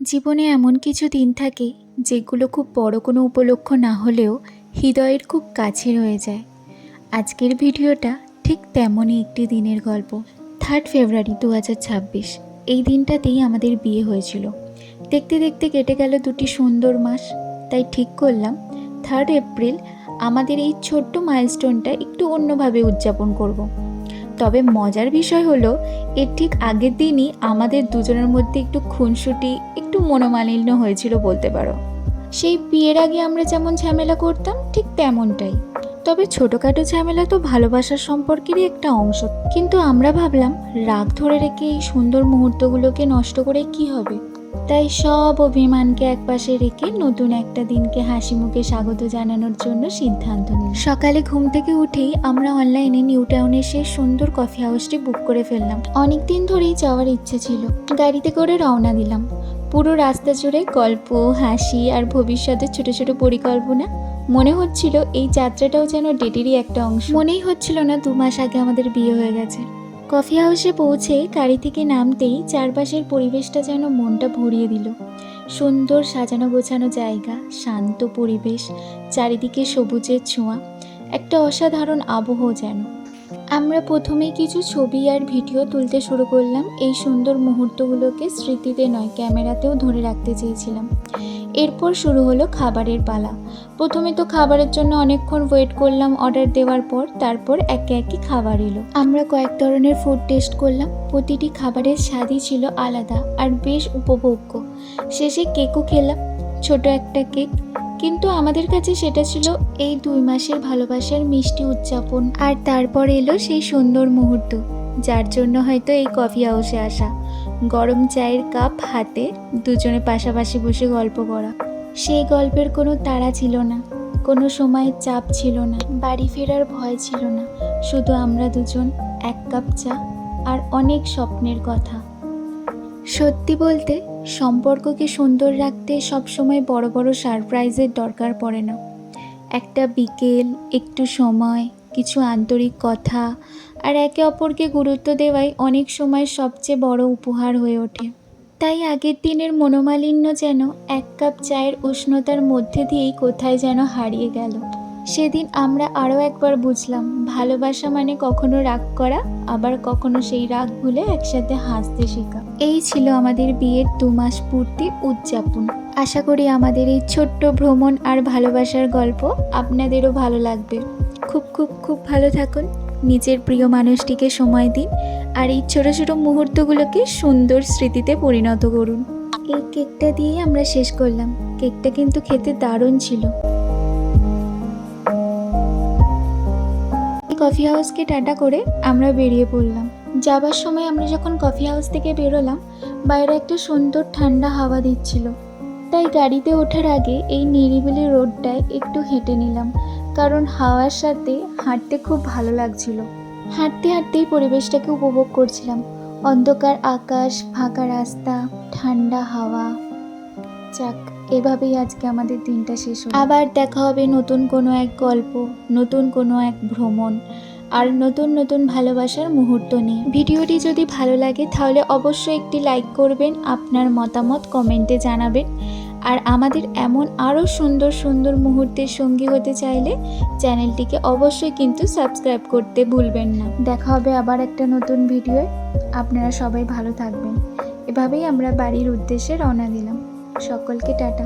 জীবনে এমন কিছু দিন থাকে যেগুলো খুব বড় কোনো উপলক্ষ না হলেও হৃদয়ের খুব কাছে রয়ে যায়। আজকের ভিডিওটা ঠিক তেমনই একটি দিনের গল্প। 3 ফেব্রুয়ারি 2026 এই দিনটাতেই আমাদের বিয়ে হয়েছিল। দেখতে দেখতে কেটে গেল 2টি সুন্দর মাস। তাই ঠিক করলাম 3 এপ্রিল আমাদের এই ছোট্ট মাইলস্টোনটা একটু অন্যভাবে উদযাপন করব। তবে মজার বিষয় হলো এর ঠিক আগের দিনই আমাদের দুজনের মধ্যে একটু খুনসুটি, একটু মনোমালিন্য হয়েছিল বলতে পারো। সেই বিয়ের আগে আমরা যেমন ঝামেলা করতাম ঠিক তেমনটাই। তবে ছোটোখাটো ঝামেলা তো ভালোবাসার সম্পর্কেরই একটা অংশ। কিন্তু আমরা ভাবলাম রাগ ধরে রেখে এই সুন্দর মুহূর্তগুলোকে নষ্ট করে কি হবে। তাই সব অভিমানকে একপাশে রেখে নতুন একটা দিনকে হাসি মুখে স্বাগত জানানোর জন্য সিদ্ধান্ত নিই। সকালে ঘুম থেকে উঠেই আমরা অনলাইনে নিউ টাউনের সেই সুন্দর কফি হাউসটি বুক করে ফেললাম। অনেক দিন ধরেই যাওয়ার ইচ্ছে ছিল। গাড়িতে করে রওনা দিলাম। পুরো রাস্তা জুড়ে গল্প, হাসি আর ভবিষ্যতের ছোট ছোট পরিকল্পনা। মনে হচ্ছিল এই যাত্রাটাও যেন ডেটেরই একটা অংশ। মনেই হচ্ছিল না 2 মাস আগে আমাদের বিয়ে হয়ে গেছে। কফি হাউসে পৌঁছে গাড়ি থেকে নামতেই চারপাশের পরিবেশটা যেন মনটা ভরিয়ে দিল। সুন্দর সাজানো গোছানো জায়গা, শান্ত পরিবেশ, চারিদিকে সবুজের ছোঁয়া, একটা অসাধারণ আবহ যেন। আমরা প্রথমেই কিছু ছবি আর ভিডিও তুলতে শুরু করলাম। এই সুন্দর মুহূর্তগুলোকে স্মৃতিতে নয়, ক্যামেরাতেও ধরে রাখতে চেয়েছিলাম। এরপর শুরু হলো খাবারের পালা। প্রথমে তো খাবারের জন্য অনেকক্ষণ ওয়েট করলাম অর্ডার দেওয়ার পর। তারপর একে একে খাবার এলো। আমরা কয়েক ধরনের ফুড টেস্ট করলাম। প্রতিটি খাবারের স্বাদই ছিল আলাদা আর বেশ উপভোগ্য। শেষে কেকও খেলাম, ছোট একটা কেক। কিন্তু আমাদের কাছে সেটা ছিল এই 2 মাসের ভালোবাসার মিষ্টি উদযাপন। আর তারপর এলো সেই সুন্দর মুহূর্ত, যার জন্য হয়তো এই কফি হাউসে আসা। গরম চায়ের কাপ হাতে দুজনে পাশাপাশি বসে গল্প করা। সেই গল্পের কোনো তাড়া ছিল না, কোনো সময়ের চাপ ছিল না, বাড়ি ফেরার ভয় ছিল না। শুধু আমরা দুজন, 1 কাপ চা আর অনেক স্বপ্নের কথা। সত্যি বলতে সম্পর্ককে সুন্দর রাখতে সবসময় বড় বড় সারপ্রাইজের দরকার পড়ে না। একটা বিকেল, একটু সময়, কিছু আন্তরিক কথা আর একে অপরকে গুরুত্ব দেওয়াই অনেক সময় সবচেয়ে বড় উপহার হয়ে ওঠে। তাই আগের দিনের মনোমালিন্য যেন 1 কাপ চায়ের উষ্ণতার মধ্যে দিয়েই কোথায় যেন হারিয়ে গেল। সেদিন আমরা আরও একবার বুঝলাম ভালোবাসা মানে কখনো রাগ করা, আবার কখনো সেই রাগ ভুলে একসাথে হাসতে শেখা। এই ছিল আমাদের বিয়ের 2 মাস পূর্তির উদযাপন। আশা করি আমাদের এই ছোট্ট ভ্রমণ আর ভালোবাসার গল্প আপনাদেরও ভালো লাগবে। খুব খুব খুব ভালো থাকুন, নিজের প্রিয় মানুষটিকে সময় দিন আর এই ছোট ছোট মুহূর্তগুলোকে সুন্দর স্মৃতিতে পরিণত করুন। এই কেকটা দিয়েই আমরা শেষ করলাম। কেকটা কিন্তু খেতে দারুণ ছিল। কফি হাউসকে টাটা করে আমরা বেরিয়ে পড়লাম। যাবার সময় আমরা যখন কফি হাউস থেকে বেরোলাম, বাইরে একটা সুন্দর ঠান্ডা হাওয়া দিচ্ছিল। তাই গাড়িতে ওঠার আগে এই নিরিবিলি রোডটায় একটু হেঁটে নিলাম, কারণ হাওয়ার সাথে হাঁটতে খুব ভালো লাগছিল। হাঁটতে হাঁটতেই পরিবেশটাকে উপভোগ করছিলাম। অন্ধকার আকাশ, ফাঁকা রাস্তা, ঠান্ডা হাওয়া। যাক, এভাবেই আজকে আমাদের দিনটা শেষ হলো। আবার দেখা হবে নতুন কোনো এক গল্প, নতুন কোনো এক ভ্রমণ আর নতুন নতুন ভালোবাসার মুহূর্ত নিয়ে। ভিডিওটি যদি ভালো লাগে তাহলে অবশ্যই একটি লাইক করবেন, আপনার মতামত কমেন্টে জানাবেন। আর আমাদের এমন আরও সুন্দর সুন্দর মুহূর্তের সঙ্গী হতে চাইলে চ্যানেলটিকে অবশ্যই কিন্তু সাবস্ক্রাইব করতে ভুলবেন না। দেখা হবে আবার একটা নতুন ভিডিওয়। আপনারা সবাই ভালো থাকবেন। এভাবেই আমরা বাড়ির উদ্দেশ্যে রওনা দিলাম। সকলকে টাটা।